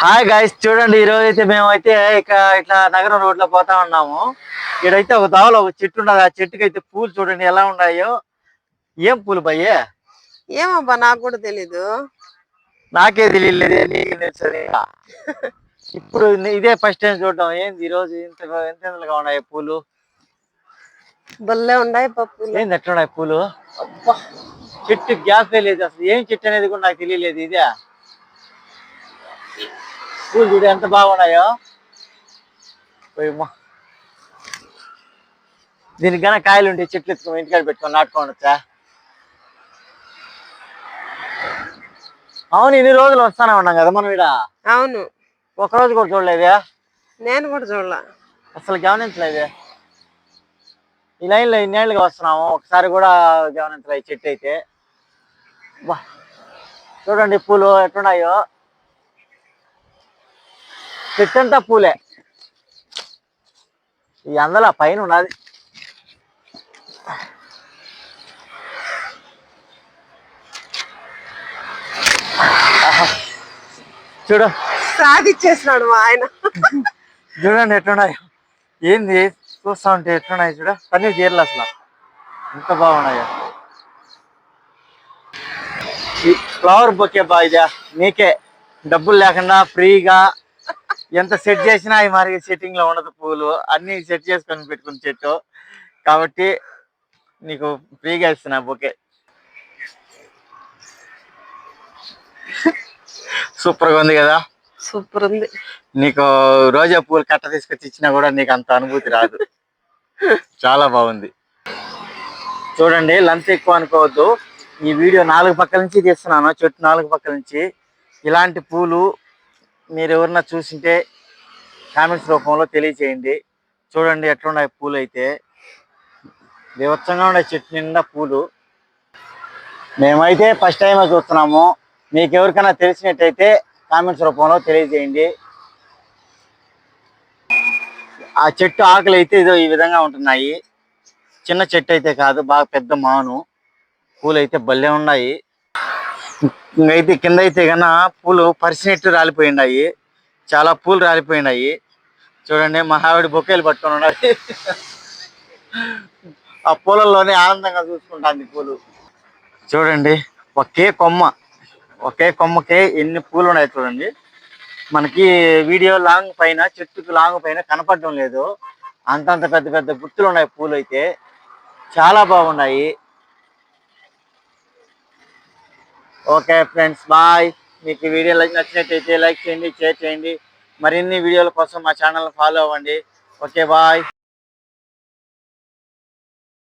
Hi guys, చూడండి ఈ రోజు అయితే మేమైతే ఇట్లా నగరం రోడ్ లో పోతా ఉన్నాము. ఇక్కడైతే ఒక దావలో ఒక చెట్టు ఉండదు. ఆ చెట్టుకి అయితే పూలు చూడండి ఎలా ఉన్నాయో. ఏం పూలు భయ్యే? ఏమబ్బా నాకు కూడా తెలీదు. నాకే తెలియలేదు, నీకు తెలుసని. ఇప్పుడు ఇదే ఫస్ట్ టైం చూడడం. ఏంది ఈ రోజు ఇంత ఎంతగా ఉన్నాయి పూలు? బల్లే ఉన్నాయి పప్పులు. ఏంది ఎట్లా ఉన్నాయి పూలు? అబ్బా, చెట్టు గ్యాప్ లేదు అసలు. ఏం చెట్టు అనేది కూడా నాకు తెలియలేదు. ఇదే పూలు చూడు ఎంత బాగున్నాయో. దీనికి గన కాయలు ఉంటే చెట్లు ఎత్తుకొని ఇంటికాడ పెట్టుకొని నాటుకోవచ్చా? అవును, ఇన్ని రోజులు వస్తానే ఉన్నాం కదా మనం ఇక్కడ. అవును, ఒకరోజు కూడా చూడలేదే. నేను కూడా చూడలే, అసలు గమనించలేదే. ఈ లైన్లో ఇన్నేళ్ళుగా వస్తున్నాము, ఒకసారి కూడా గమనించలేదు చెట్టు అయితే. బా, చూడండి పూలు ఎట్టున్నాయో. చెట్టు అంతా పూలే. ఈ అందల పైన ఉన్నది. చూడు, సాధించేసినాడు మా ఆయన. చూడండి ఎట్టున్నాయో. ఏంది చూస్తా ఉంటే ఎట్లున్నాయి చూడ, పని తీరలు అసలు ఎంత బాగున్నాయో. ఈ ఫ్లవర్ బొకే బా, ఇదే నీకే డబ్బులు లేకుండా ఫ్రీగా ఎంత సెట్ చేసినా అవి మరి సెట్టింగ్ లో ఉండదు. పూలు అన్ని సెట్ చేసుకొని పెట్టుకున్న చెట్టు కాబట్టి నీకు ఫ్రీగా ఇస్తున్నా బొకే. సూపర్ గా ఉంది కదా? సూపర్ ఉంది. నీకు రోజా పూలు కట్ట తీసుకొచ్చి ఇచ్చినా కూడా నీకు అంత అనుభూతి రాదు. చాలా బాగుంది. చూడండి, లెంత్ ఎక్కువ అనుకోవద్దు. ఈ వీడియో 4 పక్కల నుంచి తీస్తున్నాను, చెట్టు 4 పక్కల నుంచి. ఇలాంటి పూలు మీరు ఎవరన్నా చూసింటే కామెంట్స్ రూపంలో తెలియచేయండి. చూడండి ఎట్లున్నాయి పూలు అయితే. బీభత్సంగా ఉన్నాయి చెట్టు నిండా పూలు. మేమైతే ఫస్ట్ టైం చూస్తున్నాము. మీకు ఎవరికైనా తెలిసినట్టయితే కామెంట్స్ రూపంలో తెలియజేయండి. ఆ చెట్టు ఆకులు అయితే ఇదో ఈ విధంగా ఉంటున్నాయి. చిన్న చెట్టు అయితే కాదు, బాగా పెద్ద మాను. పూలు అయితే భలే ఉన్నాయి. ఇంకైతే కింద అయితే కన్నా పూలు పరిసినట్టు రాలిపోయినాయి. చాలా పూలు రాలిపోయినాయి. చూడండి, మా ఆవిడ బొకేలు పట్టుకొని ఉన్నాయి. ఆ పూలల్లోనే ఆనందంగా చూసుకుంటాంది పూలు. చూడండి, ఒకే కొమ్మకే ఎన్ని పూలు ఉన్నాయి చూడండి. మనకి వీడియో లాంగ్ పైన, చెట్టుకు లాంగ్ పైన కనపడడం లేదు. అంతంత పెద్ద పెద్ద గుర్తులు ఉన్నాయి పూలు అయితే. చాలా బాగున్నాయి. Okay friends, bye. మీకు ఈ వీడియో నచ్చినట్టయితే లైక్ చేయండి, షేర్ చేయండి. మరిన్ని వీడియోల కోసం మా ఛానల్ ఫాలో అవ్వండి. Okay, bye.